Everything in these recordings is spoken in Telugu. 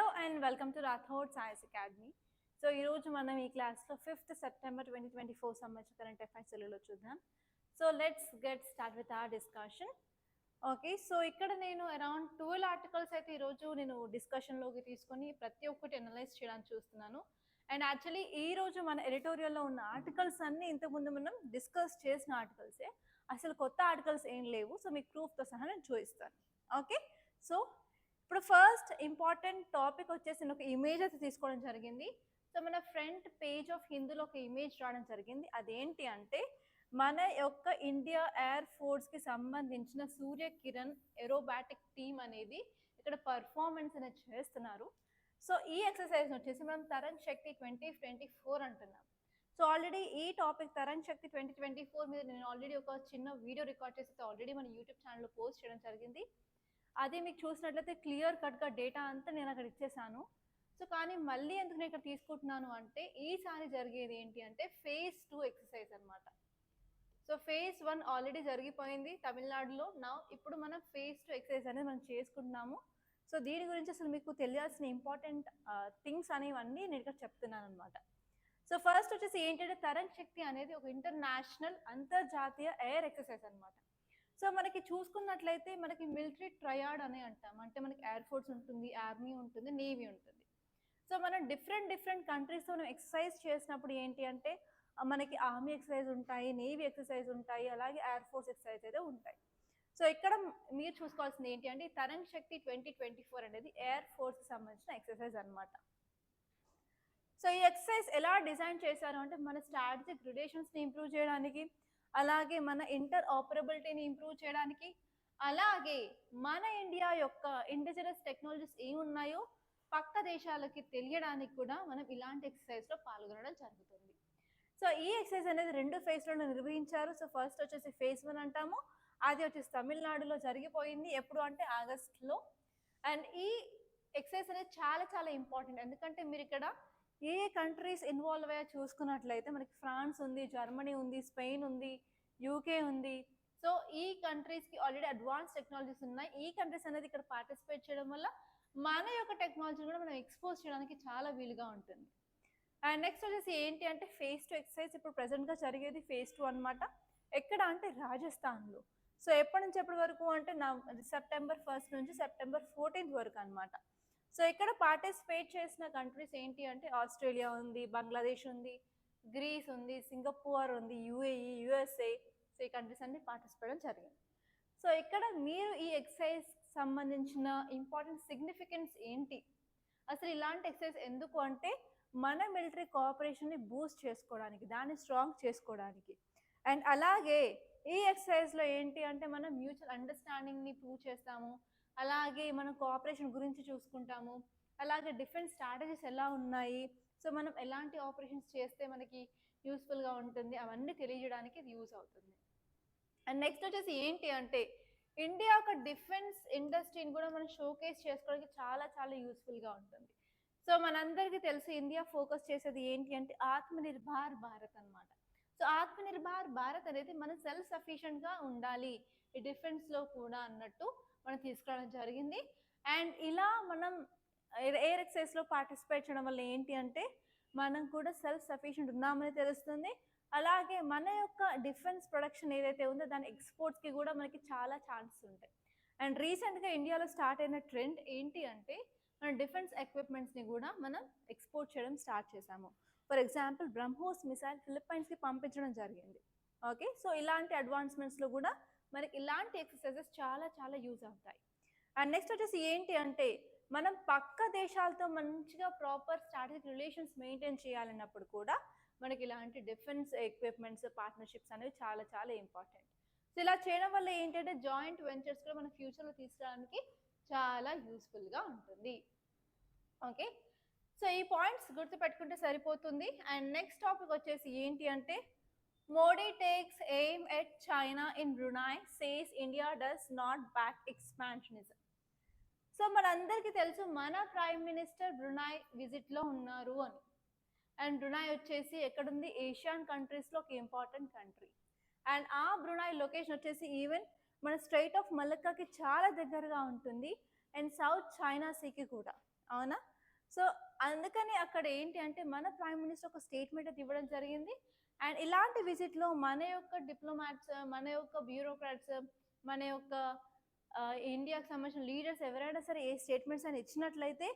Hello and welcome to Rathod Science Academy. So ఈరోజు మనం ఈ క్లాస్లో 5th September 2024 సంబంధించిన కరెంట్ అఫైర్స్ తెలుగులో చూద్దాం. So let's get start with our discussion. Okay, so ఇక్కడ నేను అరౌండ్ 12 ఆర్టికల్స్ అయితే ఈరోజు నేను డిస్కషన్లోకి తీసుకొని ప్రతి ఒక్కటి అనలైజ్ చేయడానికి చూస్తున్నాను. అండ్ యాక్చువల్లీ ఈరోజు మన ఎడిటోరియల్లో ఉన్న ఆర్టికల్స్ అన్నీ ఇంతకుముందు మనం డిస్కస్ చేసిన ఆర్టికల్సే, అసలు కొత్త ఆర్టికల్స్ ఏం లేవు. సో మీకు ప్రూఫ్తో సహా నేను చూపిస్తాను. ఓకే, సో ఇప్పుడు ఫస్ట్ ఇంపార్టెంట్ టాపిక్ వచ్చేసి నేను ఒక ఇమేజ్ అయితే తీసుకోవడం జరిగింది. సో మన ఫ్రంట్ పేజ్ ఆఫ్ హిందూలో ఒక ఇమేజ్ రావడం జరిగింది. అదేంటి అంటే మన యొక్క ఇండియా ఎయిర్ ఫోర్స్కి సంబంధించిన సూర్య కిరణ్ ఏరోబాటిక్ టీమ్ అనేది ఇక్కడ పర్ఫార్మెన్స్ అనేది చేస్తున్నారు. సో ఈ ఎక్సర్సైజ్ వచ్చేసి మనం తరంగ్ శక్తి 2024 అంటున్నాం. సో ఆల్రెడీ ఈ టాపిక్ తరంగ్ శక్తి 2024 మీద నేను ఆల్రెడీ ఒక చిన్న వీడియో రికార్డ్ చేసి ఆల్రెడీ మన యూట్యూబ్ ఛానల్లో పోస్ట్ చేయడం జరిగింది. అది మీకు చూసినట్లయితే క్లియర్ కట్గా డేటా అంతా నేను అక్కడ ఇచ్చేసాను. సో కానీ మళ్ళీ ఎందుకు నేను ఇక్కడ తీసుకుంటున్నాను అంటే ఈసారి జరిగేది ఏంటి అంటే phase 2 ఎక్సర్సైజ్ అనమాట. సో phase 1 ఆల్రెడీ జరిగిపోయింది తమిళనాడులో. ఇప్పుడు మనం phase 2 ఎక్సర్సైజ్ అనేది మనం చేసుకుంటున్నాము. సో దీని గురించి అసలు మీకు తెలియాల్సిన ఇంపార్టెంట్ థింగ్స్ అనేవన్నీ నేను ఇక్కడ చెప్తున్నాను అనమాట. సో ఫస్ట్ వచ్చేసి ఏంటంటే తరంగ్ శక్తి అనేది ఒక ఇంటర్నేషనల్ అంతర్జాతీయ ఎయిర్ ఎక్సర్సైజ్ అనమాట. సో మనకి చూసుకున్నట్లయితే మనకి మిలిటరీ ట్రయాడ్ అని అంటాం. అంటే మనకి ఎయిర్ ఫోర్స్ ఉంటుంది, ఆర్మీ ఉంటుంది, నేవీ ఉంటుంది. సో మనం డిఫరెంట్ కంట్రీస్తో మనం ఎక్సర్సైజ్ చేసినప్పుడు ఏంటి అంటే మనకి ఆర్మీ ఎక్సర్సైజ్ ఉంటాయి, నేవీ ఎక్సర్సైజ్ ఉంటాయి, అలాగే ఎయిర్ ఫోర్స్ ఎక్సర్సైజ్ అయితే ఉంటాయి. సో ఇక్కడ మీరు చూసుకోవాల్సింది ఏంటి అంటే తరంగ్ శక్తి 2024 అనేది ఎయిర్ ఫోర్స్కి సంబంధించిన ఎక్సర్సైజ్ అనమాట. సో ఈ ఎక్సర్సైజ్ ఎలా డిజైన్ చేశారు అంటే మన స్ట్రాటజిక్ రిలేషన్స్ని ఇంప్రూవ్ చేయడానికి, అలాగే మన ఇంటర్ ఆపరబిలిటీని ఇంప్రూవ్ చేయడానికి, అలాగే మన ఇండియా యొక్క ఇండిజినస్ టెక్నాలజీస్ ఏమున్నాయో పక్క దేశాలకి తెలియడానికి కూడా మనం ఇలాంటి ఎక్సర్సైజ్లో పాల్గొనడం జరుగుతుంది. సో ఈ ఎక్సర్సైజ్ అనేది 2 ఫేజ్లో నిర్వహించారు. సో ఫస్ట్ వచ్చేసి phase 1 అంటాము. అది వచ్చేసి తమిళనాడులో జరిగిపోయింది. ఎప్పుడు అంటే ఆగస్టులో. అండ్ ఈ ఎక్సర్సైజ్ అనేది చాలా ఇంపార్టెంట్. ఎందుకంటే మీరు ఇక్కడ ఏ కంట్రీస్ ఇన్వాల్వ్ అయ్యా చూసుకున్నట్లయితే మనకి ఫ్రాన్స్ ఉంది, జర్మనీ ఉంది, స్పెయిన్ ఉంది, యూకే ఉంది. సో ఈ కంట్రీస్కి ఆల్రెడీ అడ్వాన్స్ టెక్నాలజీస్ ఉన్నాయి. ఈ కంట్రీస్ అనేది ఇక్కడ పార్టిసిపేట్ చేయడం వల్ల మన యొక్క టెక్నాలజీ కూడా మనం ఎక్స్పోజ్ చేయడానికి చాలా వీలుగా ఉంటుంది. అండ్ నెక్స్ట్ వచ్చేసి ఏంటి అంటే phase 2 ఎక్సర్సైజ్ ఇప్పుడు ప్రజెంట్గా జరిగేది phase 2 అనమాట. ఎక్కడ అంటే రాజస్థాన్లో. సో ఎప్పటి నుంచి ఎప్పటి వరకు అంటే September 1st నుంచి September 14th వరకు అనమాట. సో ఇక్కడ పార్టిసిపేట్ చేసిన కంట్రీస్ ఏంటి అంటే ఆస్ట్రేలియా ఉంది, బంగ్లాదేశ్ ఉంది, గ్రీస్ ఉంది, సింగపూర్ ఉంది, యుఏఈ, యుఎస్ఏ. సో ఈ కంట్రీస్ అన్ని పార్టిసిపేట్ జరిగింది. సో ఇక్కడ మీరు ఈ ఎక్సర్సైజ్ సంబంధించిన ఇంపార్టెంట్ సిగ్నిఫికెన్స్ ఏంటి, అసలు ఇలాంటి ఎక్సర్సైజ్ ఎందుకు అంటే మన మిలిటరీ కోఆపరేషన్ని బూస్ట్ చేసుకోవడానికి, దాన్ని స్ట్రాంగ్ చేసుకోవడానికి. అండ్ అలాగే ఈ ఎక్సర్సైజ్లో ఏంటి అంటే మనం మ్యూచువల్ అండర్స్టాండింగ్ని ప్రూవ్ చేస్తాము, అలాగే మనం కోఆపరేషన్ గురించి చూసుకుంటాము, అలాగే డిఫరెంట్ స్ట్రాటజీస్ ఎలా ఉన్నాయి, సో మనం ఎలాంటి ఆపరేషన్స్ చేస్తే మనకి యూస్ఫుల్గా ఉంటుంది అవన్నీ తెలియజేయడానికి ఇది యూజ్ అవుతుంది. అండ్ నెక్స్ట్ వచ్చేసి ఏంటి అంటే ఇండియా యొక్క డిఫెన్స్ ఇండస్ట్రీని కూడా మనం షోకేస్ చేసుకోవడానికి చాలా యూస్ఫుల్గా ఉంటుంది. సో మనందరికీ తెలుసు ఇండియా ఫోకస్ చేసేది ఏంటి అంటే ఆత్మనిర్భర్ భారత్ అనమాట. సో ఆత్మనిర్భర్ భారత్ అనేది మనం సెల్ఫ్ సఫిషియెంట్గా ఉండాలి ఈ డిఫెన్స్లో కూడా అన్నట్టు మనం తీసుకురావడం జరిగింది. అండ్ ఇలా మనం ఎయిర్ ఎక్సర్సైజ్లో పార్టిసిపేట్ చేయడం వల్ల ఏంటి అంటే మనం కూడా సెల్ఫ్ సఫిషియెంట్ ఉన్నామని తెలుస్తుంది. అలాగే మన యొక్క డిఫెన్స్ ప్రొడక్షన్ ఏదైతే ఉందో దాని ఎక్స్పోర్ట్స్కి కూడా మనకి చాలా ఛాన్సెస్ ఉంటాయి. అండ్ రీసెంట్గా ఇండియాలో స్టార్ట్ అయిన ట్రెండ్ ఏంటి అంటే మన డిఫెన్స్ ఎక్విప్మెంట్స్ని కూడా మనం ఎక్స్పోర్ట్ చేయడం స్టార్ట్ చేసాము. ఫర్ ఎగ్జాంపుల్ బ్రహ్మోస్ మిసైల్ ఫిలిప్పైన్స్కి పంపించడం జరిగింది. ఓకే, సో ఇలాంటి అడ్వాన్స్మెంట్స్లో కూడా మనకి ఇలాంటి ఎక్సర్సైజెస్ చాలా యూజ్ అవుతాయి. అండ్ నెక్స్ట్ వచ్చేసి ఏంటి అంటే మనం పక్క దేశాలతో మంచిగా ప్రాపర్ స్ట్రాటజిక్ రిలేషన్స్ మెయింటైన్ చేయాలన్నప్పుడు కూడా మనకి ఇలాంటి డిఫెన్స్ ఎక్విప్మెంట్స్ పార్ట్నర్షిప్స్ అనేవి చాలా ఇంపార్టెంట్. సో ఇలా చేయడం వల్ల ఏంటంటే జాయింట్ వెంచర్స్ కూడా మన ఫ్యూచర్లో తీసుకురావడానికి చాలా యూస్ఫుల్గా ఉంటుంది. ఓకే, సో ఈ పాయింట్స్ గుర్తుపెట్టుకుంటే సరిపోతుంది. అండ్ నెక్స్ట్ టాపిక్ వచ్చేసి ఏంటి అంటే Modi takes aim at China in Brunei, says India does not back expansionism. So మనందరికీ తెలుసు మన ప్రైమ్ మినిస్టర్ బ్రునాయ్ విజిట్లో ఉన్నారు అని. అండ్ బ్రునాయ్ వచ్చేసి ఎక్కడుంది, ఏషియన్ కంట్రీస్లో ఒక ఇంపార్టెంట్ కంట్రీ. అండ్ ఆ బ్రునాయ్ లొకేషన్ వచ్చేసి ఈవెన్ మన స్ట్రైట్ ఆఫ్ మలక్కాకి చాలా దగ్గరగా ఉంటుంది, అండ్ సౌత్ చైనా సీకి కూడా. అవునా? సో అందుకని అక్కడ ఏంటి అంటే మన ప్రైమ్ మినిస్టర్ ఒక స్టేట్మెంట్ అయితే ఇవ్వడం జరిగింది. అండ్ ఇలాంటి విజిట్లో మన యొక్క డిప్లొమాట్స్, మన యొక్క బ్యూరోక్రాట్స్, మన యొక్క ఇండియాకి సంబంధించిన లీడర్స్ ఎవరైనా సరే ఏ స్టేట్మెంట్స్ అని ఇచ్చినట్లయితే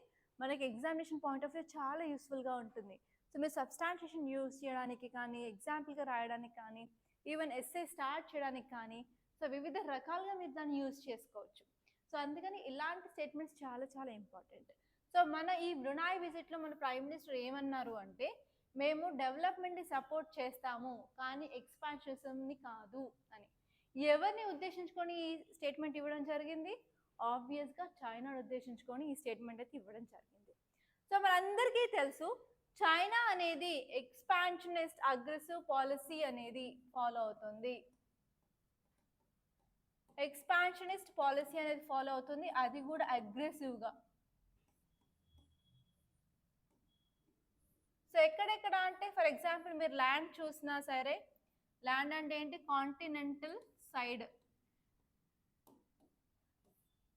మనకి ఎగ్జామినేషన్ పాయింట్ ఆఫ్ వ్యూ చాలా యూస్ఫుల్గా ఉంటుంది. సో మీరు సబ్స్టాన్షియేషన్ యూస్ చేయడానికి కానీ, ఎగ్జాంపుల్గా రాయడానికి కానీ, ఈవెన్ ఎస్సే స్టార్ట్ చేయడానికి కానీ, సో వివిధ రకాలుగా మీరు దాన్ని యూజ్ చేసుకోవచ్చు. సో అందుకని ఇలాంటి స్టేట్మెంట్స్ చాలా చాలా ఇంపార్టెంట్. సో మన ఈ బ్రునాయ్ విజిట్లో మన ప్రైమ్ మినిస్టర్ ఏమన్నారు అంటే, మేము డెవలప్మెంట్ని సపోర్ట్ చేస్తాము కానీ ఎక్స్పాన్షనిజంని కాదు అని. ఎవరిని ఉద్దేశించుకొని ఈ స్టేట్మెంట్ ఇవ్వడం జరిగింది? ఆబ్వియస్గా చైనాను ఉద్దేశించుకొని ఈ స్టేట్మెంట్ అయితే ఇవ్వడం జరిగింది. సో మనందరికీ తెలుసు చైనా అనేది ఎక్స్పాన్షనిస్ట్ అగ్రెసివ్ పాలసీ అనేది ఫాలో అవుతుంది. ఎక్స్పాన్షనిస్ట్ పాలసీ అనేది ఫాలో అవుతుంది, అది కూడా అగ్రెసివ్గా. సో ఎక్కడెక్కడ అంటే ఫర్ ఎగ్జాంపుల్ మీరు ల్యాండ్ చూసినా సరే, ల్యాండ్ అంటే ఏంటి? Continental side.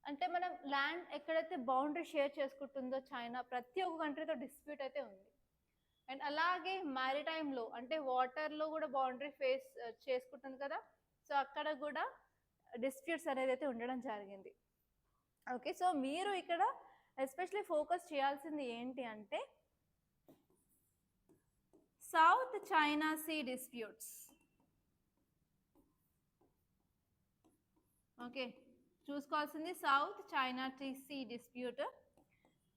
అంటే మనం ల్యాండ్ ఎక్కడైతే బౌండరీ షేర్ చేసుకుంటుందో చైనా, ప్రతి ఒక్క కంట్రీతో డిస్ప్యూట్ అయితే ఉంది. అండ్ అలాగే మ్యారిటైమ్లో అంటే వాటర్లో కూడా బౌండరీ ఫేస్ చేసుకుంటుంది కదా, సో అక్కడ కూడా డిస్ప్యూట్స్ అనేది అయితే ఉండడం జరిగింది. ఓకే, సో మీరు ఇక్కడ ఎస్పెషలీ ఫోకస్ చేయాల్సింది ఏంటి అంటే South China Sea disputes. Okay, చూసుకోవాల్సింది South China Sea dispute.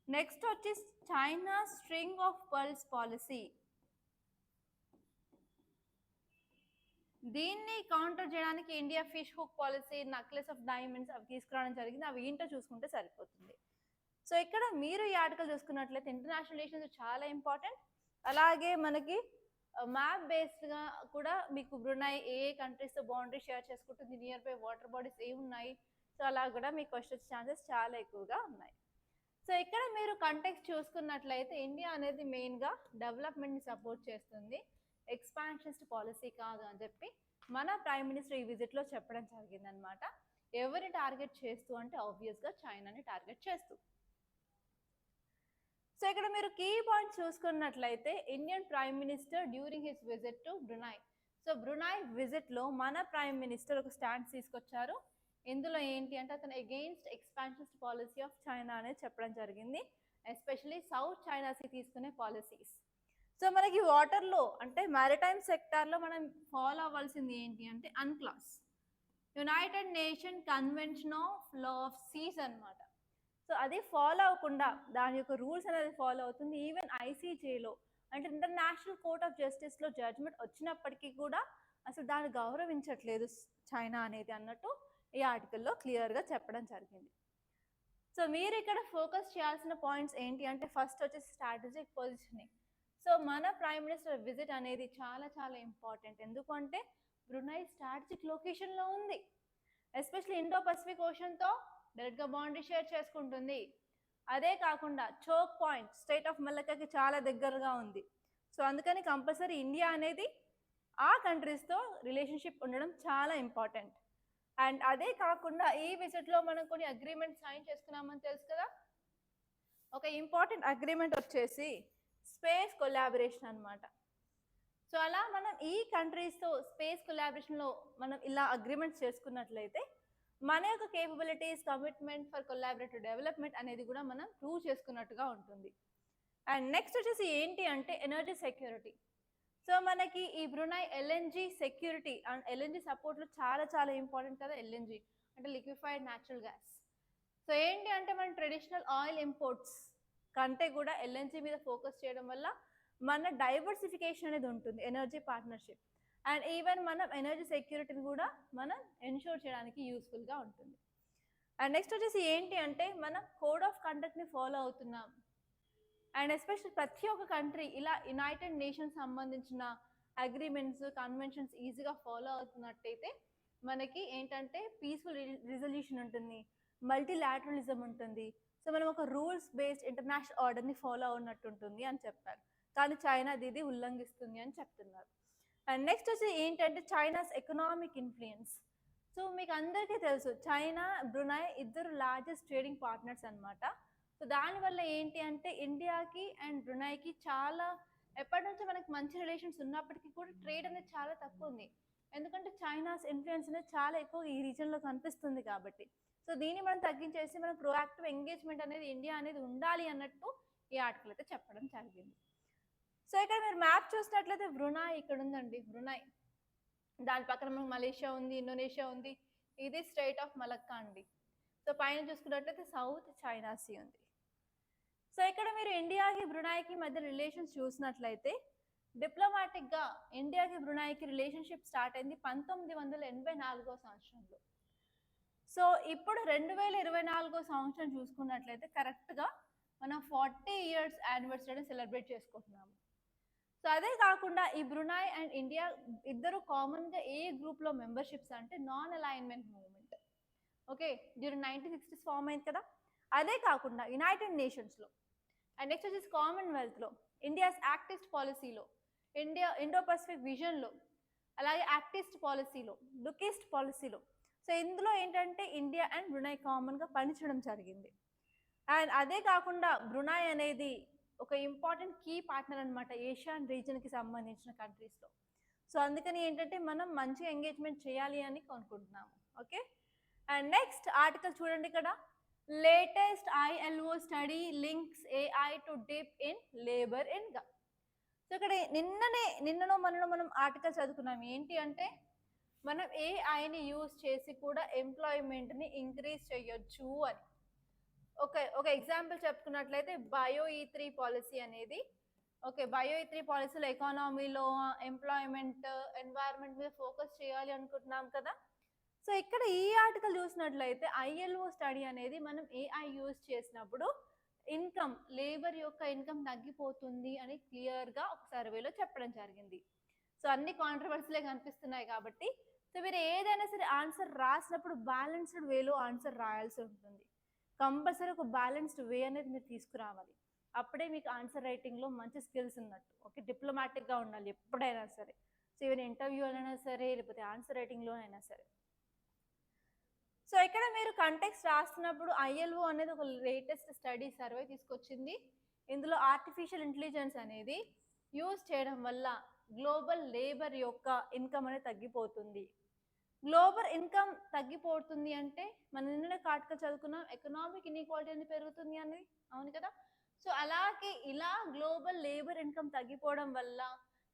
Next వచ్చి China string of pearls policy. దీన్ని కౌంటర్ చేయడానికి India fish hook policy, necklace of diamonds అవి తీసుకురావడం జరిగింది. అవి ఏంటో చూసుకుంటే సరిపోతుంది. సో ఇక్కడ మీరు ఈ ఆర్టికల్ చూసుకున్నట్లయితే ఇంటర్నేషనల్ రిలేషన్స్ చాలా ఇంపార్టెంట్. అలాగే మనకి మ్యాప్ బేస్డ్గా కూడా మీకు బ్రునాయ్ ఏ కంట్రీస్తో బౌండరీ షేర్ చేసుకుంటుంది, నియర్ బై వాటర్ బాడీస్ ఏ ఉన్నాయి, సో అలా కూడా మీకు క్వశ్చన్ వచ్చే ఛాన్సెస్ చాలా ఎక్కువగా ఉన్నాయి. సో ఇక్కడ మీరు కంటెక్స్ట్ చూసుకున్నట్లయితే ఇండియా అనేది మెయిన్గా డెవలప్మెంట్ని సపోర్ట్ చేస్తుంది, ఎక్స్పాన్షనిస్ట్ పాలసీ కాదు అని చెప్పి మన ప్రైమ్ మినిస్టర్ ఈ విజిట్లో చెప్పడం జరిగిందనమాట. ఎవరిని టార్గెట్ చేస్తూ అంటే ఆబ్వియస్గా చైనాని టార్గెట్ చేస్తూ. సో ఇక్కడ మీరు కీ పాయింట్స్ చూసుకున్నట్లయితే Indian prime minister during his visit to Brunei. So Brunei విజిట్లో మన ప్రైమ్ మినిస్టర్ ఒక స్టాండ్ తీసుకొచ్చారు. ఇందులో ఏంటి అంటే అతను against expansionist policy of China అనేది చెప్పడం జరిగింది, ఎస్పెషలీ సౌత్ చైనా సీ తీసుకునే పాలసీస్. సో మనకి వాటర్లో అంటే మ్యారిటైమ్ సెక్టార్లో మనం ఫాలో అవ్వాల్సింది ఏంటి అంటే UNCLOS, United Nation Convention of Law of Seas అనమాట. సో అది ఫాలో అవ్వకుండా దాని యొక్క రూల్స్ అనేది ఫాలో అవుతుంది. ఈవెన్ ఐసీజేలో అంటే ఇంటర్నేషనల్ కోర్ట్ ఆఫ్ జస్టిస్లో జడ్జ్మెంట్ వచ్చినప్పటికీ కూడా అసలు దాన్ని గౌరవించట్లేదు చైనా అనేది అన్నట్టు ఈ ఆర్టికల్లో క్లియర్గా చెప్పడం జరిగింది. సో మీరు ఇక్కడ ఫోకస్ చేయాల్సిన పాయింట్స్ ఏంటి అంటే ఫస్ట్ వచ్చేసి స్ట్రాటజిక్ పొజిషనింగ్. సో మన ప్రైమ్ మినిస్టర్ విజిట్ అనేది చాలా చాలా ఇంపార్టెంట్. ఎందుకంటే బ్రునాయ్ స్ట్రాటజిక్ లొకేషన్లో ఉంది, ఎస్పెషల్లీ ఇండో పసిఫిక్ ఓషన్తో డైరెక్ట్గా బౌండరీ షేర్ చేసుకుంటుంది. అదే కాకుండా చోక్ పాయింట్ స్టేట్ ఆఫ్ మల్లక్కకి చాలా దగ్గరగా ఉంది. సో అందుకని కంపల్సరీ ఇండియా అనేది ఆ కంట్రీస్తో రిలేషన్షిప్ ఉండడం చాలా ఇంపార్టెంట్. అండ్ అదే కాకుండా ఈ విజిట్లో మనం కొన్ని అగ్రిమెంట్ సైన్ చేసుకున్నామని తెలుసు కదా. ఒక ఇంపార్టెంట్ అగ్రిమెంట్ వచ్చేసి స్పేస్ కొలాబరేషన్ అనమాట. సో అలా మనం ఈ కంట్రీస్తో స్పేస్ కొలాబరేషన్లో మనం ఇలా అగ్రిమెంట్స్ చేసుకున్నట్లయితే మన యొక్క capabilities, commitment for collaborative development అనేది కూడా మనం ప్రూవ్ చేసుకున్నట్టుగా ఉంటుంది. అండ్ నెక్స్ట్ వచ్చేసి ఏంటి అంటే ఎనర్జీ సెక్యూరిటీ. సో మనకి ఈ బ్రునాయ్ ఎల్ఎన్జీ సెక్యూరిటీ అండ్ ఎల్ఎన్జీ సపోర్ట్లో చాలా చాలా ఇంపార్టెంట్ కదా. ఎల్ఎన్జీ అంటే లిక్విఫైడ్ న్యాచురల్ గ్యాస్. సో ఏంటి అంటే మన ట్రెడిషనల్ ఆయిల్ ఇంపోర్ట్స్ కంటే కూడా ఎల్ఎన్జీ మీద ఫోకస్ చేయడం వల్ల మన డైవర్సిఫికేషన్ అనేది ఉంటుంది, ఎనర్జీ పార్ట్నర్షిప్. అండ్ ఈవెన్ మనం ఎనర్జీ సెక్యూరిటీని కూడా మనం ఎన్షూర్ చేయడానికి యూస్ఫుల్గా ఉంటుంది. అండ్ నెక్స్ట్ వచ్చేసి ఏంటి అంటే మనం కోడ్ ఆఫ్ కండక్ట్ని ఫాలో అవుతున్నాం. అండ్ ఎస్పెషల్లీ ప్రతి ఒక్క కంట్రీ ఇలా యునైటెడ్ నేషన్స్ సంబంధించిన అగ్రిమెంట్స్, కన్వెన్షన్స్ ఈజీగా ఫాలో అవుతున్నట్టయితే మనకి ఏంటంటే పీస్ఫుల్ రిజల్యూషన్ ఉంటుంది, మల్టీలాటరలిజం ఉంటుంది. సో మనం ఒక రూల్స్ బేస్డ్ ఇంటర్నేషనల్ ఆర్డర్ని ఫాలో అవునట్టు ఉంటుంది అని చెప్పారు. కానీ చైనా ఇది ఉల్లంఘిస్తుంది అని చెప్తున్నారు. అండ్ నెక్స్ట్ వచ్చి ఏంటంటే చైనాస్ ఎకనామిక్ ఇన్ఫ్లుయెన్స్. సో మీకు అందరికీ తెలుసు చైనా, బ్రునాయ్ ఇద్దరు లార్జెస్ట్ ట్రేడింగ్ పార్ట్నర్స్ అనమాట. సో దానివల్ల ఏంటి అంటే ఇండియాకి అండ్ బ్రునైకి చాలా ఎప్పటి నుంచో మనకి మంచి రిలేషన్స్ ఉన్నప్పటికీ కూడా ట్రేడ్ అనేది చాలా తక్కువ ఉంది. ఎందుకంటే చైనాస్ ఇన్ఫ్లుయెన్స్ అనేది చాలా ఎక్కువ ఈ రీజన్లో కనిపిస్తుంది కాబట్టి. సో దీన్ని మనం తగ్గించేసి మనం ప్రోయాక్టివ్ ఎంగేజ్మెంట్ అనేది ఇండియా అనేది ఉండాలి అన్నట్టు ఈ ఆర్టికల్ అయితే చెప్పడం జరిగింది. సో ఇక్కడ మీరు మ్యాప్ చూసినట్లయితే బ్రునాయ్ ఇక్కడ ఉందండి. బ్రునాయ్ దాని పక్కన మనకు మలేషియా ఉంది, ఇండోనేషియా ఉంది. ఇది స్ట్రైట్ ఆఫ్ మలక్కా అండి. సో పైన చూసుకున్నట్లయితే సౌత్ చైనా సీ ఉంది. సో ఇక్కడ మీరు ఇండియాకి బ్రునాయ్కి మధ్య రిలేషన్స్ చూసినట్లయితే డిప్లొమాటిక్గా ఇండియాకి బ్రునాయ్కి రిలేషన్షిప్ స్టార్ట్ అయింది 1984 సంవత్సరంలో. సో ఇప్పుడు 2024 సంవత్సరం చూసుకున్నట్లయితే కరెక్ట్గా మనం 40 ఇయర్స్ యానివర్సరీని సెలబ్రేట్ చేసుకుంటున్నాము. సో అదే కాకుండా ఈ బ్రునాయ్ అండ్ ఇండియా ఇద్దరు కామన్గా ఏ గ్రూప్లో మెంబర్షిప్స్ అంటే non alignment movement. Okay, during 1960s form అయింది కదా. అదే కాకుండా యునైటెడ్ నేషన్స్లో అండ్ నెక్స్ట్ వచ్చేసి కామన్వెల్త్లో, ఇండియాస్ యాక్టిస్ట్ పాలసీలో, ఇండో పసిఫిక్ విజన్లో, అలాగే యాక్టిస్ట్ పాలసీలో, లుకిస్ట్ పాలసీలో. సో ఇందులో ఏంటంటే ఇండియా అండ్ బ్రునాయ్ కామన్గా పనిచేయడం జరిగింది. అండ్ అదే కాకుండా బ్రునాయ్ అనేది ఒక ఇంపార్టెంట్ కీ పార్ట్నర్ అనమాట ఏషియన్ రీజన్కి సంబంధించిన కంట్రీస్లో. సో అందుకని ఏంటంటే మనం మంచి ఎంగేజ్మెంట్ చేయాలి అని అనుకుంటున్నాము. ఓకే, అండ్ నెక్స్ట్ ఆర్టికల్ చూడండి. ఇక్కడ latest ILO study links AI to dip in labour in గా. సో ఇక్కడ నిన్ననో మనం ఆర్టికల్ చదువుకున్నాం. ఏంటి అంటే మనం AIని యూజ్ చేసి కూడా ఎంప్లాయ్మెంట్ని ఇంక్రీజ్ చేయొచ్చు అని. ఒక ఎగ్జాంపుల్ చెప్పుకున్నట్లయితే BioE3 పాలసీ అనేది. ఓకే, BioE3 పాలసీలో ఎకానమీలో, ఎంప్లాయ్మెంట్, ఎన్వైరన్మెంట్ మీద ఫోకస్ చేయాలి అనుకుంటున్నాం కదా. సో ఇక్కడ ఈ ఆర్టికల్ చూసినట్లయితే ILO స్టడీ అనేది మనం AI యూజ్ చేసినప్పుడు ఇన్కమ్, లేబర్ యొక్క ఇన్కమ్ తగ్గిపోతుంది అని క్లియర్గా ఒక సర్వేలో చెప్పడం జరిగింది. సో అన్ని కాంట్రవర్సీలే కనిపిస్తున్నాయి కాబట్టి సో మీరు ఏదైనా సరే ఆన్సర్ రాసినప్పుడు బ్యాలెన్స్డ్ వేలో ఆన్సర్ రాయాల్సి ఉంటుంది. కంపల్సరీ ఒక బ్యాలెన్స్డ్ వే అనేది మీరు తీసుకురావాలి. అప్పుడే మీకు ఆన్సర్ రైటింగ్లో మంచి స్కిల్స్ ఉన్నట్టు. ఓకే, డిప్లొమాటిక్గా ఉండాలి ఎప్పుడైనా సరే. సో ఈవెన్ ఇంటర్వ్యూలోనైనా సరే, లేకపోతే ఆన్సర్ రైటింగ్లో అయినా సరే. సో ఇక్కడ మీరు కంటెక్స్ట్ రాస్తున్నప్పుడు ILO అనేది ఒక లేటెస్ట్ స్టడీ సర్వే తీసుకొచ్చింది. ఇందులో ఆర్టిఫిషియల్ ఇంటెలిజెన్స్ అనేది యూజ్ చేయడం వల్ల గ్లోబల్ లేబర్ యొక్క ఇన్కమ్ అనేది తగ్గిపోతుంది. గ్లోబల్ ఇన్కమ్ తగ్గిపోతుంది అంటే మన నిన్న ఆర్టికల్ చదువుకున్నాం ఎకనామిక్ ఇన్ఈక్వాలిటీ అనేది పెరుగుతుంది అనేది, అవును కదా. సో అలాగే ఇలా గ్లోబల్ లేబర్ ఇన్కమ్ తగ్గిపోవడం వల్ల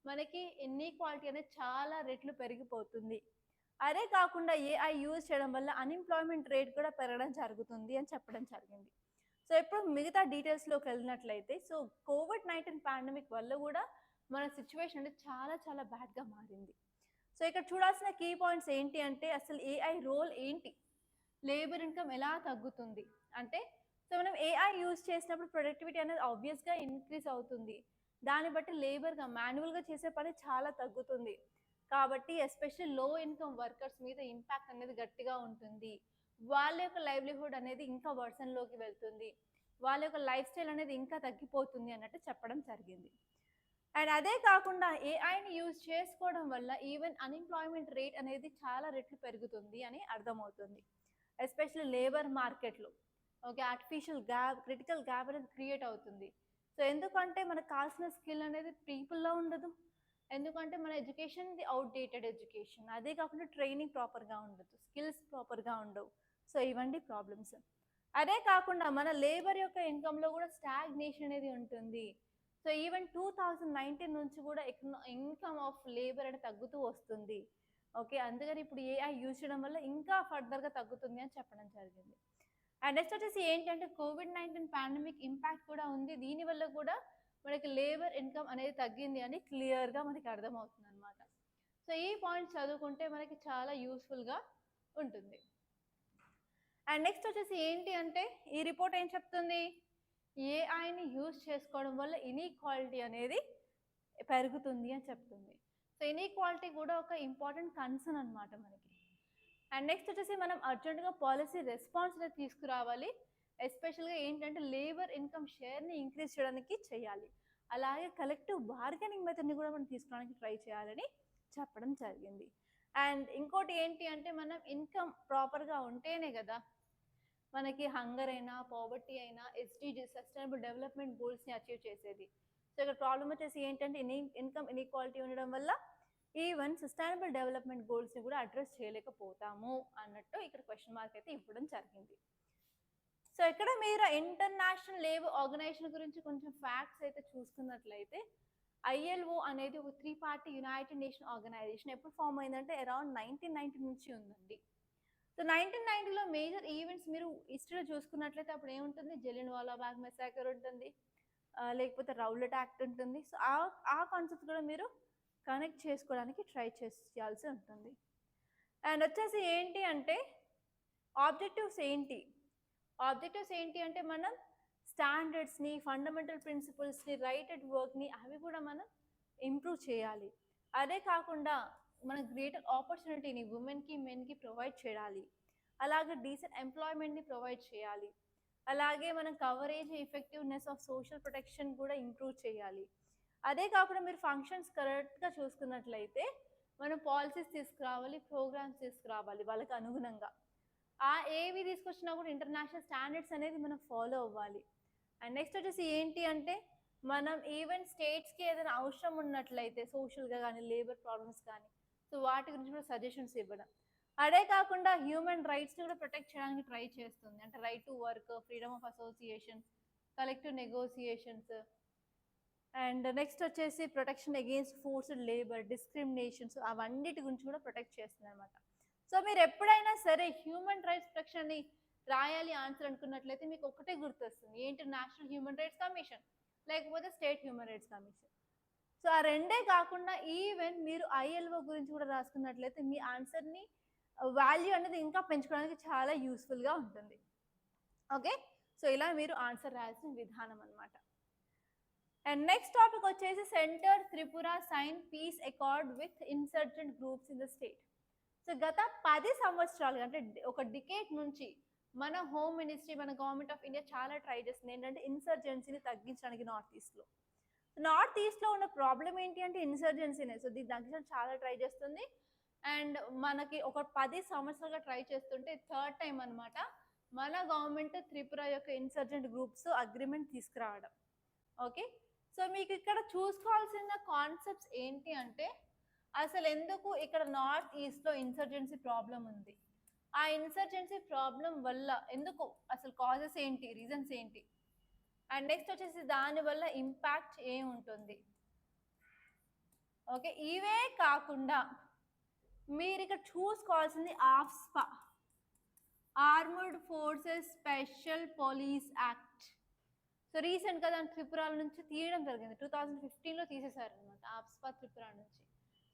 మనకి ఇన్ఈక్వాలిటీ అనేది చాలా రెట్లు పెరిగిపోతుంది. అదే కాకుండా AI యూజ్ చేయడం వల్ల అన్ఎంప్లాయ్మెంట్ రేట్ కూడా పెరగడం జరుగుతుంది అని చెప్పడం జరిగింది. సో ఇప్పుడు మిగతా డీటెయిల్స్లోకి వెళ్ళినట్లయితే సో COVID-19 పాండమిక్ వల్ల కూడా మన సిచ్యువేషన్ అనేది చాలా చాలా బ్యాడ్గా మారింది. సో ఇక్కడ చూడాల్సిన కీ పాయింట్స్ ఏంటి అంటే అసలు AI రోల్ ఏంటి, లేబర్ ఇన్కమ్ ఎలా తగ్గుతుంది అంటే సో మనం AI యూజ్ చేసినప్పుడు ప్రొడక్టివిటీ అనేది ఆబ్వియస్గా ఇంక్రీజ్ అవుతుంది. దాన్ని బట్టి లేబర్గా మాన్యువల్గా చేసే పని చాలా తగ్గుతుంది. కాబట్టి ఎస్పెషల్లీ లో ఇన్కమ్ వర్కర్స్ మీద ఇంపాక్ట్ అనేది గట్టిగా ఉంటుంది. వాళ్ళ యొక్క లైవ్లీహుడ్ అనేది ఇంకా వర్షన్లోకి వెళ్తుంది. వాళ్ళ యొక్క లైఫ్ స్టైల్ అనేది ఇంకా తగ్గిపోతుంది అన్నట్టు చెప్పడం జరిగింది. అండ్ అదే కాకుండా AIని యూజ్ చేసుకోవడం వల్ల ఈవెన్ అన్ఎంప్లాయ్మెంట్ రేట్ అనేది చాలా రెట్లు పెరుగుతుంది అని అర్థమవుతుంది. ఎస్పెషల్లీ లేబర్ మార్కెట్లో okay artificial gap, critical gap అనేది క్రియేట్ అవుతుంది. సో ఎందుకంటే మనకు కావాల్సిన స్కిల్ అనేది పీపుల్లో ఉండదు. ఎందుకంటే మన ఎడ్యుకేషన్ అవుట్డేటెడ్ ఎడ్యుకేషన్, అదే కాకుండా ట్రైనింగ్ ప్రాపర్గా ఉండదు, స్కిల్స్ ప్రాపర్గా ఉండవు. సో ఇవన్నీ ప్రాబ్లమ్స్. అదే కాకుండా మన లేబర్ యొక్క ఇన్కంలో కూడా స్టాగ్నేషన్ అనేది ఉంటుంది. సో ఈవెన్ 2019 నుంచి కూడా ఇన్కమ్ ఆఫ్ లేబర్ అనేది తగ్గుతూ వస్తుంది. ఓకే, అందుకని ఇప్పుడు AI యూజ్ చేయడం వల్ల ఇంకా ఫర్దర్గా తగ్గుతుంది అని చెప్పడం జరిగింది. అండ్ నెక్స్ట్ వచ్చేసి ఏంటంటే COVID-19 పాండమిక్ ఇంపాక్ట్ కూడా ఉంది. దీనివల్ల కూడా మనకి లేబర్ ఇన్కమ్ అనేది తగ్గింది అని క్లియర్గా మనకి అర్థమవుతుంది అనమాట. సో ఈ పాయింట్స్ చదువుకుంటే మనకి చాలా యూస్ఫుల్గా ఉంటుంది. అండ్ నెక్స్ట్ వచ్చేసి ఏంటి అంటే ఈ రిపోర్ట్ ఏం చెప్తుంది, AIని యూజ్ చేసుకోవడం వల్ల ఇన్ఈక్వాలిటీ అనేది పెరుగుతుంది అని చెప్తుంది. సో ఇన్ఈక్వాలిటీ కూడా ఒక ఇంపార్టెంట్ కన్సర్న్ అనమాట మనకి. అండ్ నెక్స్ట్ వచ్చేసి మనం అర్జెంటుగా పాలసీ రెస్పాన్స్ అనేది తీసుకురావాలి. ఎస్పెషల్గా ఏంటంటే లేబర్ ఇన్కమ్ షేర్ని ఇంక్రీజ్ చేయడానికి చేయాలి. అలాగే కలెక్టివ్ బార్గెనింగ్ మెథడ్ని కూడా మనం తీసుకోవడానికి ట్రై చేయాలని చెప్పడం జరిగింది. అండ్ ఇంకోటి ఏంటి అంటే మనం ఇన్కమ్ ప్రాపర్గా ఉంటేనే కదా మనకి హంగర్ అయినా, పావర్టీ అయినా, ఎస్డీజీ సస్టైనబుల్ డెవలప్మెంట్ గోల్స్ని అచీవ్ చేసేది. సో ఇక్కడ ప్రాబ్లం వచ్చేసి ఏంటంటే ఇన్కమ్ ఇన్ఈక్వాలిటీ ఉండడం వల్ల ఈవెన్ సస్టైనబుల్ డెవలప్మెంట్ గోల్స్ని కూడా అడ్రస్ చేయలేకపోతాము అన్నట్టు ఇక్కడ క్వశ్చన్ మార్క్ అయితే ఇవ్వడం జరిగింది. సో ఇక్కడ మీరు ఇంటర్నేషనల్ లేబర్ ఆర్గనైజేషన్ గురించి కొంచెం ఫ్యాక్ట్స్ అయితే చూసుకున్నట్లయితే ILO అనేది ఒక 3 పార్టీ యునైటెడ్ నేషన్ ఆర్గనైజేషన్. ఎప్పుడు ఫామ్ అయిందంటే అరౌండ్ 1990 నుంచి ఉందండి. సో 1990లో మేజర్ ఈవెంట్స్ మీరు హిస్టరీలో చూసుకున్నట్లయితే అప్పుడు ఏముంటుంది, జలియన్ వాలాబాగ్ మెసాకర్ ఉంటుంది, లేకపోతే రౌలట్ యాక్ట్ ఉంటుంది. సో ఆ కాన్సెప్ట్ కూడా మీరు కనెక్ట్ చేసుకోవడానికి ట్రై చేయాల్సి ఉంటుంది. అండ్ వచ్చేసి ఏంటి అంటే ఆబ్జెక్టివ్స్ ఏంటి అంటే మనం స్టాండర్డ్స్ని, ఫండమెంటల్ ప్రిన్సిపల్స్ని, రైట్ అట్ వర్క్ని అవి కూడా మనం ఇంప్రూవ్ చేయాలి. అదే కాకుండా మన గ్రేటర్ ఆపర్చునిటీని ఉమెన్కి, మెన్కి ప్రొవైడ్ చేయాలి. అలాగే డీసెంట్ ఎంప్లాయ్మెంట్ని ప్రొవైడ్ చేయాలి. అలాగే మనం coverage, effectiveness of social protection కూడా ఇంప్రూవ్ చేయాలి. అదే కాకుండా మీరు ఫంక్షన్స్ కరెక్ట్గా చూసుకున్నట్లయితే మనం పాలసీస్ తీసుకురావాలి, ప్రోగ్రామ్స్ తీసుకురావాలి వాళ్ళకి అనుగుణంగా. ఏవి తీసుకొచ్చినా కూడా ఇంటర్నేషనల్ స్టాండర్డ్స్ అనేది మనం ఫాలో అవ్వాలి. అండ్ నెక్స్ట్ వచ్చేసి ఏంటి అంటే మనం ఈవెన్ స్టేట్స్కి ఏదైనా అవసరం ఉన్నట్లయితే సోషల్గా కానీ, లేబర్ ప్రాబ్లమ్స్ కానీ, సో వాటి గురించి కూడా సజెషన్స్ ఇవ్వడం. అదే కాకుండా హ్యూమన్ రైట్స్ని కూడా ప్రొటెక్ట్ చేయడానికి ట్రై చేస్తుంది. అంటే right to work, freedom of association, collective negotiations, and next వచ్చేసి protection against forced labour, discriminations, అవన్నిటి గురించి కూడా ప్రొటెక్ట్ చేస్తుంది అనమాట. సో మీరు ఎప్పుడైనా సరే హ్యూమన్ రైట్స్ ప్రొటెక్షన్ని రాయాలి ఆన్సర్ అనుకున్నట్లయితే మీకు ఒకటే గుర్తొస్తుంది, ఏంటి, నేషనల్ హ్యూమన్ రైట్స్ కమిషన్ లేకపోతే state human rights commission. So ఆ రెండే కాకుండా ఈవెన్ మీరు ILO గురించి కూడా రాసుకున్నట్లయితే మీ ఆన్సర్ని వాల్యూ అనేది ఇంకా పెంచుకోవడానికి చాలా యూస్ఫుల్గా ఉంటుంది. ఓకే, సో ఇలా మీరు ఆన్సర్ రాయాల్సిన విధానం అనమాట. అండ్ నెక్స్ట్ టాపిక్ వచ్చేసి centre Tripura sign peace accord with insurgent groups in the state. So గత 10 సంవత్సరాలుగా అంటే ఒక డికేట్ నుంచి మన హోమ్ మినిస్ట్రీ, మన గవర్నమెంట్ ఆఫ్ ఇండియా చాలా ట్రై చేస్తుంది ఏంటంటే ఇన్సర్జెన్సీని తగ్గించడానికి నార్త్ ఈస్ట్లో ఉన్న ప్రాబ్లం ఏంటి అంటే ఇన్సర్జెన్సీనే. సో దీన్ని తగ్గించడానికి చాలా ట్రై చేస్తుంది. అండ్ మనకి ఒక 10 సంవత్సరాలుగా ట్రై చేస్తుంటే థర్డ్ టైం అనమాట మన గవర్నమెంట్ త్రిపుర యొక్క ఇన్సర్జెంట్ గ్రూప్స్ అగ్రిమెంట్ తీసుకురావడం. ఓకే, సో మీకు ఇక్కడ చూసుకోవాల్సిన కాన్సెప్ట్స్ ఏంటి అంటే అసలు ఎందుకు ఇక్కడ నార్త్ ఈస్ట్లో ఇన్సర్జెన్సీ ప్రాబ్లం ఉంది, ఆ ఇన్సర్జెన్సీ ప్రాబ్లం వల్ల ఎందుకు, అసలు కాజెస్ ఏంటి, రీజన్స్ ఏంటి, అండ్ నెక్స్ట్ వచ్చేసి దానివల్ల ఇంపాక్ట్ ఏముంటుంది. ఓకే, ఇవే కాకుండా మీరు ఇక్కడ చూసుకోవాల్సింది ఆఫ్స్పా, armoured forces special police act. So రీసెంట్గా దాని త్రిపురాల నుంచి తీయడం జరిగింది, 2015లో తీసేశారు అనమాట ఆఫ్స్పా త్రిపుర నుంచి.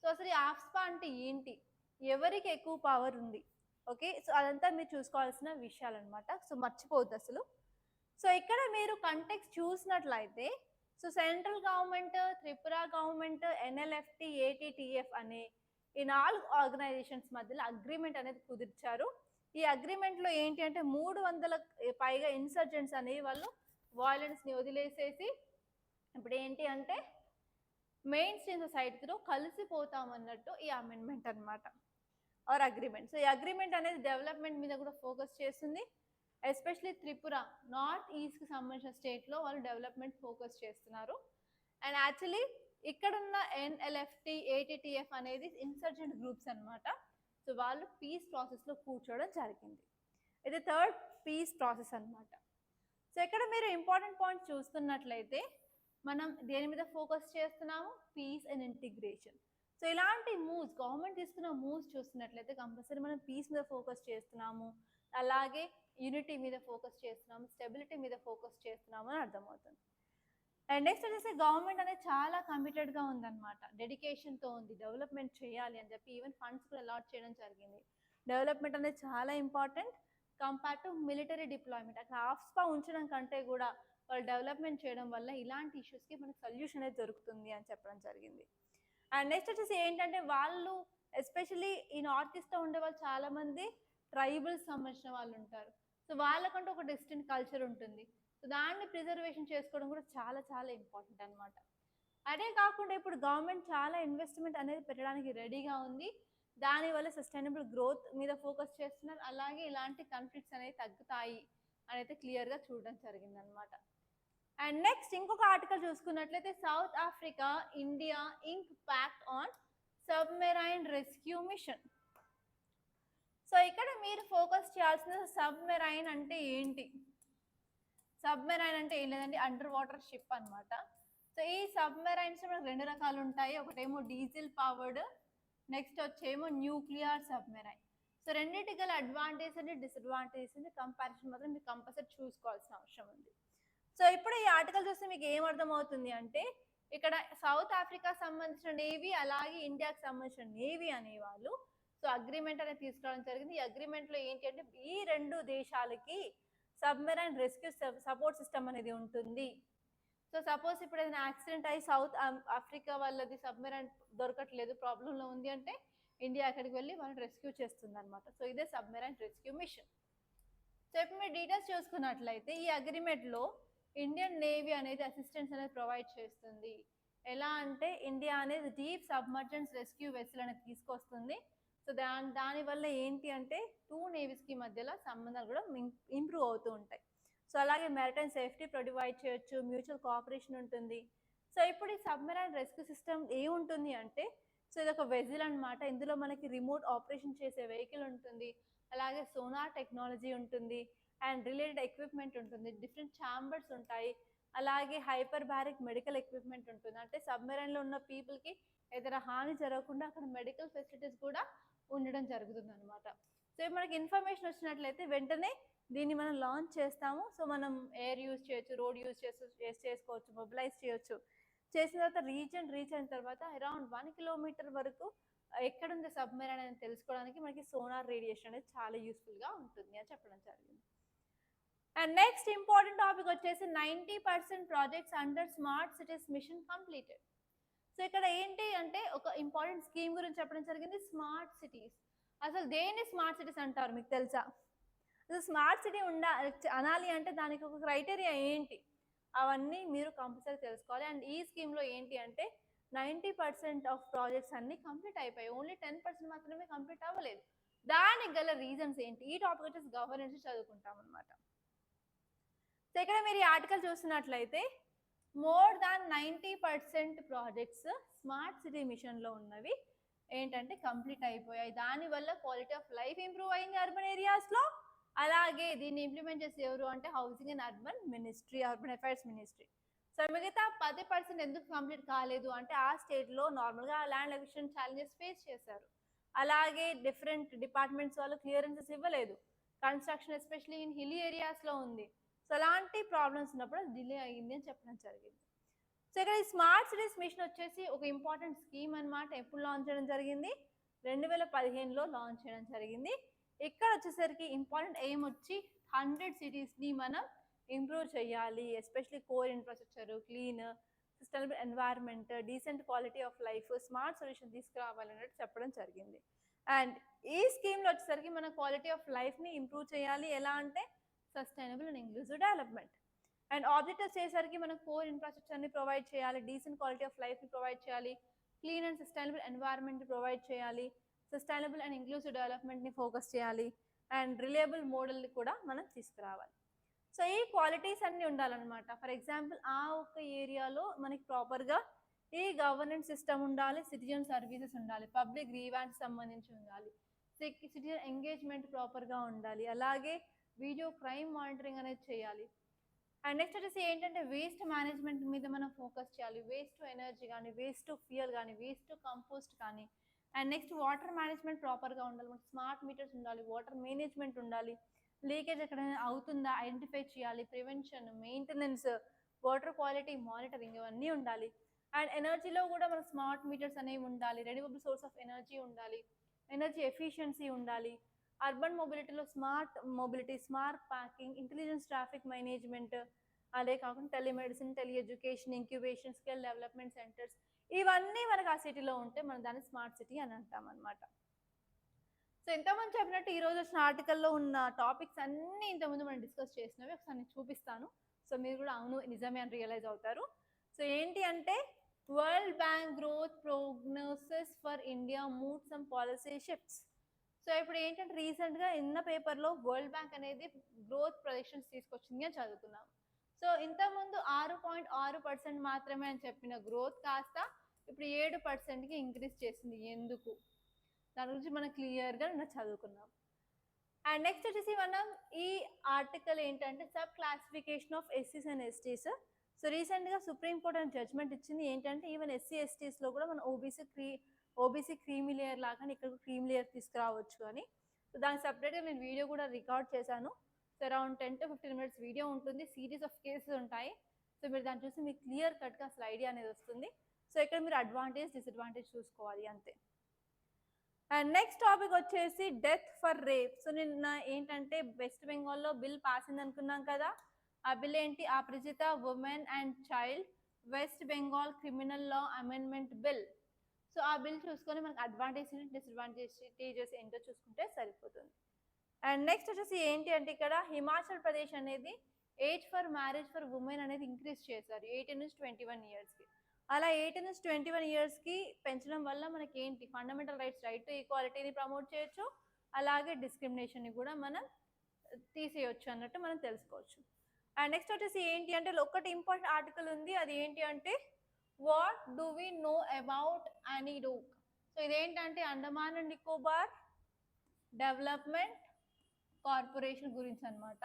సో అసలు ఈ ఆఫ్స్పా అంటే ఏంటి, ఎవరికి ఎక్కువ పవర్ ఉంది, ఓకే, సో అదంతా మీరు చూసుకోవాల్సిన విషయాలు అనమాట. సో మర్చిపోవద్దు అసలు. సో ఇక్కడ మీరు కంటెక్స్ట్ చూసినట్లయితే so central government, Tripura government, NLFT, ATTF అనే ఈ 4 ఆర్గనైజేషన్స్ మధ్యలో అగ్రిమెంట్ అనేది కుదిర్చారు. ఈ అగ్రిమెంట్లో ఏంటి అంటే 300 పైగా ఇన్సర్జెంట్స్ అనేవి వాళ్ళు వాయిలెన్స్ని వదిలేసేసి ఇప్పుడు ఏంటి అంటే మెయిన్ స్ట్రీమ్ సొసైటీతో కలిసిపోతామన్నట్టు ఈ అమెండ్మెంట్ అనమాట ఆర్ అగ్రిమెంట్. సో ఈ అగ్రిమెంట్ అనేది డెవలప్మెంట్ మీద కూడా ఫోకస్ చేస్తుంది. ఎస్పెషలీ త్రిపుర నార్త్ ఈస్ట్కి సంబంధించిన స్టేట్లో వాళ్ళు డెవలప్మెంట్ ఫోకస్ చేస్తున్నారు. అండ్ యాక్చువల్లీ ఇక్కడున్న NLFT, ATTF అనేది ఇన్సర్జెంట్ గ్రూప్స్ అనమాట. సో వాళ్ళు పీస్ ప్రాసెస్లో కూర్చోవడం జరిగింది. ఇది థర్డ్ పీస్ ప్రాసెస్ అనమాట. సో ఇక్కడ మీరు ఇంపార్టెంట్ పాయింట్స్ చూస్తున్నట్లయితే మనం దేని మీద ఫోకస్ చేస్తున్నాము, పీస్ అండ్ ఇంటిగ్రేషన్. సో ఇలాంటి మూవ్స్, గవర్నమెంట్ తీసుకున్న మూవ్స్ చూస్తున్నట్లయితే కంపల్సరీ మనం పీస్ మీద ఫోకస్ చేస్తున్నాము, అలాగే యూనిటీ మీద ఫోకస్ చేస్తున్నాము, స్టెబిలిటీ మీద ఫోకస్ చేస్తున్నాము అని అర్థమవుతుంది. అండ్ నెక్స్ట్ వచ్చేసి గవర్నమెంట్ అనేది చాలా కమిటెడ్గా ఉందన్నమాట, డెడికేషన్తో ఉంది, డెవలప్మెంట్ చేయాలి అని చెప్పి ఈవెన్ ఫండ్స్ కూడా అలాట్ చేయడం జరిగింది. డెవలప్మెంట్ అనేది చాలా important compare to military deployment. అక్కడ ఆఫ్స్పా ఉంచడం కంటే కూడా వాళ్ళు డెవలప్మెంట్ చేయడం వల్ల ఇలాంటి ఇష్యూస్కి మనకు సొల్యూషన్ అనేది దొరుకుతుంది అని చెప్పడం జరిగింది. అండ్ నెక్స్ట్ వచ్చేసి ఏంటంటే వాళ్ళు ఎస్పెషల్లీ ఈ నార్త్ ఈస్ట్లో ఉండే వాళ్ళు చాలామంది ట్రైబల్స్ సంబంధించిన వాళ్ళు ఉంటారు. సో వాళ్ళకంటూ ఒక డిస్టింక్ట్ కల్చర్ ఉంటుంది. సో దాన్ని ప్రిజర్వేషన్ చేసుకోవడం కూడా చాలా చాలా ఇంపార్టెంట్ అనమాట. అదే కాకుండా ఇప్పుడు గవర్నమెంట్ చాలా ఇన్వెస్ట్మెంట్ అనేది పెట్టడానికి రెడీగా ఉంది. దానివల్ల సస్టైనబుల్ గ్రోత్ మీద ఫోకస్ చేస్తున్నారు. అలాగే ఇలాంటి కాన్ఫ్లిక్ట్స్ అనేవి తగ్గుతాయి అని అయితే క్లియర్గా చూడడం జరిగింది అనమాట. అండ్ నెక్స్ట్ ఇంకొక ఆర్టికల్ చూసుకున్నట్లయితే South Africa India impact on submarine rescue mission. So ఇక్కడ మీరు ఫోకస్ చేయాల్సిన సబ్మెరైన్ అంటే ఏంటి? సబ్మెరైన్ అంటే ఏం లేదండి, అండర్ వాటర్ షిప్ అనమాట. సో ఈ సబ్మెరైన్స్ మనకు రెండు రకాలు ఉంటాయి. ఒకటేమో డీజిల్ పవర్డ్, నెక్స్ట్ వచ్చేమో న్యూక్లియర్ సబ్మెరైన్. సో రెండింటి గల advantage and disadvantages and comparison మాత్రం మీకు కంపల్సరీ చూసుకోవాల్సిన అవసరం ఉంది. సో ఇప్పుడు ఈ ఆర్టికల్ చూస్తే మీకు ఏం అర్థమవుతుంది అంటే ఇక్కడ సౌత్ ఆఫ్రికా సంబంధించిన నేవీ అలాగే ఇండియాకి సంబంధించిన నేవీ అనేవాళ్ళు సో అగ్రిమెంట్ అనేది తీసుకురావడం జరిగింది. ఈ అగ్రిమెంట్లో ఏంటి అంటే ఈ రెండు దేశాలకి సబ్మెరైన్ రెస్క్యూ సపోర్ట్ సిస్టమ్ అనేది ఉంటుంది. సో సపోజ్ ఇప్పుడు ఏదైనా యాక్సిడెంట్ అయ్యి సౌత్ ఆఫ్రికా వాళ్ళది సబ్మెరైన్ దొరకట్లేదు, ప్రాబ్లంలో ఉంది అంటే ఇండియా అక్కడికి వెళ్ళి వాళ్ళని రెస్క్యూ చేస్తుంది అనమాట. సో ఇదే సబ్మెరైన్ రెస్క్యూ మిషన్. సో ఇప్పుడు మీరు డీటెయిల్స్ చూసుకున్నట్లయితే ఈ అగ్రిమెంట్లో ఇండియన్ నేవీ అనేది అసిస్టెన్స్ అనేది ప్రొవైడ్ చేస్తుంది. ఎలా అంటే ఇండియా అనేది డీప్ సబ్మర్జెన్స్ రెస్క్యూ వెసల్ అనేది తీసుకొస్తుంది. సో దానివల్ల ఏంటి అంటే టూ నేవీస్కి మధ్యలో సంబంధాలు కూడా ఇంప్రూవ్ అవుతూ ఉంటాయి. సో అలాగే మెరిటైన్ సేఫ్టీ ప్రొవైడ్ చేయొచ్చు, మ్యూచువల్ కోఆపరేషన్ ఉంటుంది. సో ఇప్పుడు ఈ సబ్మెరైన్ రెస్క్యూ సిస్టమ్ ఏముంటుంది అంటే సో ఇది ఒక వెజిల్ అనమాట. ఇందులో మనకి రిమోట్ ఆపరేషన్ చేసే వెహికల్ ఉంటుంది, అలాగే సోనార్ టెక్నాలజీ ఉంటుంది అండ్ రిలేటెడ్ ఎక్విప్మెంట్ ఉంటుంది, డిఫరెంట్ ఛాంబర్స్ ఉంటాయి, అలాగే హైపర్ బ్యారిక్ మెడికల్ ఎక్విప్మెంట్ ఉంటుంది. అంటే సబ్మెరైన్లో ఉన్న పీపుల్కి ఏదైనా హాని జరగకుండా అక్కడ మెడికల్ ఫెసిలిటీస్ కూడా ఉండడం జరుగుతుంది అనమాట. సో మనకి ఇన్ఫర్మేషన్ వచ్చినట్లయితే వెంటనే దీన్ని మనం లాంచ్ చేస్తాము. సో మనం ఎయిర్ యూజ్ చేయొచ్చు, రోడ్ యూజ్ చేసుకోవచ్చు, మొబిలైజ్ చేయొచ్చు. చేసిన తర్వాత రీచ్ అయిన తర్వాత అరౌండ్ 1 కిలోమీటర్ వరకు ఎక్కడుంది సబ్మెరైన్ అని తెలుసుకోవడానికి మనకి సోనార్ రేడియేషన్ అనేది చాలా యూస్ఫుల్గా ఉంటుంది అని చెప్పడం జరిగింది. అండ్ నెక్స్ట్ ఇంపార్టెంట్ టాపిక్ వచ్చేసి 90% projects under smart cities mission completed. So ఇక్కడ ఏంటి అంటే ఒక ఇంపార్టెంట్ స్కీమ్ గురించి చెప్పడం జరిగింది, స్మార్ట్ సిటీస్. అసలు దేన్ని స్మార్ట్ సిటీస్ అంటారు మీకు తెలుసా? అసలు స్మార్ట్ సిటీ అనాలి అంటే దానికి ఒక క్రైటీరియా ఏంటి, అవన్నీ మీరు కంపల్సరీ తెలుసుకోవాలి. అండ్ ఈ స్కీమ్లో ఏంటి అంటే 90% ఆఫ్ ప్రాజెక్ట్స్ అన్నీ కంప్లీట్ అయిపోయాయి, ఓన్లీ 10% మాత్రమే కంప్లీట్ అవ్వలేదు. దానికి గల రీజన్స్ ఏంటి? ఈ టాపిక్ వచ్చేసి గవర్నెన్స్ చదువుకుంటాం అనమాట. సో ఇక్కడ మీరు ఈ ఆర్టికల్ చూసినట్లయితే more than 90% projects smart city మిషన్లో ఉన్నవి ఏంటంటే కంప్లీట్ అయిపోయాయి. దానివల్ల క్వాలిటీ ఆఫ్ లైఫ్ ఇంప్రూవ్ అయింది అర్బన్ ఏరియాస్లో. అలాగే దీన్ని ఇంప్లిమెంట్ చేసి ఎవరు అంటే housing and urban ministry, urban affairs ministry. So మిగతా 10% ఎందుకు కంప్లీట్ కాలేదు అంటే ఆ స్టేట్లో నార్మల్గా ల్యాండ్ ఎక్విజిషన్ ఛాలెంజెస్ ఫేస్ చేశారు, అలాగే డిఫరెంట్ డిపార్ట్మెంట్స్ వాళ్ళు క్లియరెన్సెస్ ఇవ్వలేదు, కన్స్ట్రక్షన్ ఎస్పెషల్లీ ఇన్ హిల్లీ ఏరియాస్లో ఉంది. సో అలాంటి ప్రాబ్లమ్స్ ఉన్నప్పుడు డిలే అయ్యింది అని చెప్పడం జరిగింది. సో ఇక్కడ ఈ స్మార్ట్ సిటీస్ మిషన్ వచ్చేసి ఒక ఇంపార్టెంట్ స్కీమ్ అనమాట. ఎప్పుడు లాంచ్ చేయడం జరిగింది? 2015లో లాంచ్ చేయడం జరిగింది. ఇక్కడ వచ్చేసరికి ఇంపార్టెంట్ ఎయిమ్ వచ్చి 100 సిటీస్ని మనం ఇంప్రూవ్ చేయాలి, especially core infrastructure, clean sustainable environment, decent quality of life, smart solution తీసుకురావాలన్నట్టు చెప్పడం జరిగింది. అండ్ ఈ స్కీమ్లో వచ్చేసరికి మన క్వాలిటీ ఆఫ్ లైఫ్ని ఇంప్రూవ్ చేయాలి. ఎలా అంటే sustainable and inclusive development. And objectives చేసరికి మనం కోర్ ఇన్ఫ్రాస్ట్రక్చర్ని ప్రొవైడ్ చేయాలి, డీసెంట్ క్వాలిటీ ఆఫ్ లైఫ్ని ప్రొవైడ్ చేయాలి, క్లీన్ అండ్ సస్టైనబుల్ ఎన్వైర్న్మెంట్ని ప్రొవైడ్ చేయాలి, సస్టైనబుల్ అండ్ ఇంక్లూజివ్ డెవలప్మెంట్ని ఫోకస్ చేయాలి, అండ్ రిలయబుల్ మోడల్ని కూడా మనం తీసుకురావాలి. సో ఈ క్వాలిటీస్ అన్నీ ఉండాలన్నమాట. ఫర్ ఎగ్జాంపుల్ ఆ ఒక్క ఏరియాలో మనకి ప్రాపర్గా ఈ గవర్నెన్స్ సిస్టమ్ ఉండాలి, సిటిజన్ సర్వీసెస్ ఉండాలి, పబ్లిక్ గ్రీవాన్స్ సంబంధించి ఉండాలి, సిటిజన్ ఎంగేజ్మెంట్ ప్రాపర్గా ఉండాలి, అలాగే వీడియో క్రైమ్ మానిటరింగ్ అనేది చేయాలి. అండ్ నెక్స్ట్ వచ్చేసి ఏంటంటే వేస్ట్ మేనేజ్మెంట్ మీద మనం ఫోకస్ చేయాలి, వేస్ట్ టు ఎనర్జీ కానీ, వేస్ట్ టు ఫ్యూయల్ కానీ, వేస్ట్ టు కంపోస్ట్ కానీ. అండ్ నెక్స్ట్ వాటర్ మేనేజ్మెంట్ ప్రాపర్గా ఉండాలి, మనకి స్మార్ట్ మీటర్స్ ఉండాలి, వాటర్ మేనేజ్మెంట్ ఉండాలి, లీకేజ్ ఎక్కడైనా అవుతుందా ఐడెంటిఫై చేయాలి, prevention, maintenance, water quality monitoring ఇవన్నీ ఉండాలి. అండ్ ఎనర్జీలో కూడా మనకు స్మార్ట్ మీటర్స్ అనేవి ఉండాలి, రెన్యూవబుల్ సోర్స్ ఆఫ్ ఎనర్జీ ఉండాలి, ఎనర్జీ ఎఫిషియన్సీ ఉండాలి, అర్బన్ మొబిలిటీలో smart mobility, smart parking, intelligence traffic management, అదే కాకుండా telemedicine, tele education, incubation, skill development centres, ఇవన్నీ మనకు ఆ సిటీలో ఉంటే మనం దాన్ని స్మార్ట్ సిటీ అని అంటాం అనమాట. సో ఇంతకుముందు చెప్పినట్టు ఈరోజు వచ్చిన ఆర్టికల్లో ఉన్న టాపిక్స్ అన్నీ ఇంతకుముందు మనం డిస్కస్ చేసినవి ఒకసారి నేను చూపిస్తాను. సో మీరు కూడా అవును నిజమే అని రియలైజ్ అవుతారు. సో ఏంటి అంటే world bank growth prognosis for India mood some policy shifts. So ఇప్పుడు ఏంటంటే రీసెంట్గా ఇన్న పేపర్లో వరల్డ్ బ్యాంక్ అనేది గ్రోత్ ప్రొజెక్షన్స్ తీసుకొచ్చింది అని చదువుకున్నాం. సో ఇంతకుముందు 6.6% మాత్రమే అని చెప్పిన గ్రోత్ కాస్త ఇప్పుడు 7%కి ఇంక్రీజ్ చేసింది. ఎందుకు, దాని గురించి మనం క్లియర్గా చదువుకున్నాం. అండ్ నెక్స్ట్ వచ్చేసి మనం ఈ ఆర్టికల్ ఏంటంటే సబ్ క్లాసిఫికేషన్ ఆఫ్ ఎస్సీస్ అండ్ ఎస్టీస్. సో రీసెంట్గా సుప్రీంకోర్టు అని జడ్జ్మెంట్ ఇచ్చింది ఏంటంటే ఈవెన్ ఎస్సీ ఎస్టీస్లో కూడా మనం ఓబీసీ క్రీమీ లేయర్ లాగా ఇక్కడ క్రీమీ లేయర్ తీసుకురావచ్చు అని. సో దానికి సపరేట్గా నేను వీడియో కూడా రికార్డ్ చేశాను. So around 10 to 15 minutes video ఉంటుంది, సిరీస్ ఆఫ్ కేసెస్ ఉంటాయి. సో మీరు దాన్ని చూసి మీకు క్లియర్ కట్గా అసలు ఐడియా అనేది వస్తుంది. సో ఇక్కడ మీరు అడ్వాంటేజ్ డిసడ్వాంటేజ్ చూసుకోవాలి అంతే. అండ్ నెక్స్ట్ టాపిక్ వచ్చేసి డెత్ ఫర్ రేప్. సో నిన్న ఏంటంటే వెస్ట్ బెంగాల్లో బిల్ పాస్ అయింది అనుకున్నాం కదా. ఆ బిల్ ఏంటి, Aparajita women and child West Bengal criminal law amendment bill. So ఆ బిల్ చూసుకొని మనకు అడ్వాంటేజ్ డిసడ్వాంటేజెస్ ఏంటో చూసుకుంటే సరిపోతుంది. అండ్ నెక్స్ట్ వచ్చేసి ఏంటి అంటే ఇక్కడ హిమాచల్ ప్రదేశ్ అనేది age for marriage for women అనేది ఇంక్రీజ్ చేశారు 18 నుంచి 21 ఇయర్స్కి. అలా 18 నుంచి 21 ఇయర్స్కి పెంచడం వల్ల మనకి ఏంటి ఫండమెంటల్ రైట్స్, రైట్ టు ఈక్వాలిటీని ప్రమోట్ చేయొచ్చు, అలాగే డిస్క్రిమినేషన్ని కూడా మనం తీసేయొచ్చు అన్నట్టు మనం తెలుసుకోవచ్చు. అండ్ నెక్స్ట్ వచ్చేసి ఏంటి అంటే ఒకటి ఇంపార్టెంట్ ఆర్టికల్ ఉంది, అది ఏంటి అంటే what do we know about ANIIDCO. So ఇదేంటంటే Andaman and Nicobar development corporation గురించి అనమాట.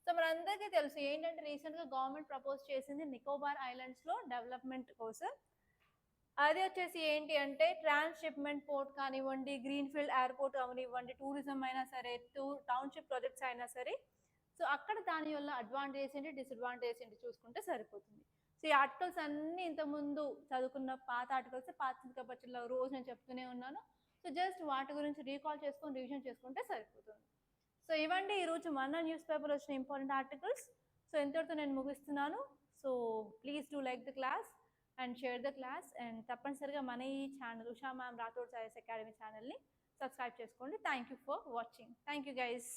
సో మనందరికీ తెలుసు ఏంటంటే రీసెంట్గా గవర్నమెంట్ ప్రపోజ్ చేసింది నికోబార్ ఐలాండ్స్లో డెవలప్మెంట్ కోసం. అది వచ్చేసి ఏంటి అంటే ట్రాన్స్షిప్మెంట్ పోర్ట్ కానివ్వండి, గ్రీన్ఫీల్డ్ ఎయిర్పోర్ట్ కానివ్వండి, టూరిజం అయినా సరే, టౌన్షిప్ ప్రాజెక్ట్స్ అయినా సరే. సో అక్కడ దాని వల్ల అడ్వాంటేజ్ ఏంటి, డిసడ్వాంటేజ్ ఏంటి చూసుకుంటే సరిపోతుంది. సో ఈ ఆర్టికల్స్ అన్నీ ఇంతకుముందు చదువుకున్న పాత ఆర్టికల్స్, పాత సిలబస్లో రోజు నేను చెప్తూనే ఉన్నాను. సో జస్ట్ వాటి గురించి రీకాల్ చేసుకొని రివిజన్ చేసుకుంటే సరిపోతుంది. సో ఇవ్వండి ఈరోజు మన న్యూస్ పేపర్ వచ్చిన ఇంపార్టెంట్ ఆర్టికల్స్. సో ఇంతటితో నేను ముగిస్తున్నాను. So please do like the class and share the class. And తప్పనిసరిగా మన ఈ channel Usha ma'am Rathod IAS academy ఛానల్ని సబ్స్క్రైబ్ చేసుకోండి. Thank you for watching. Thank you guys.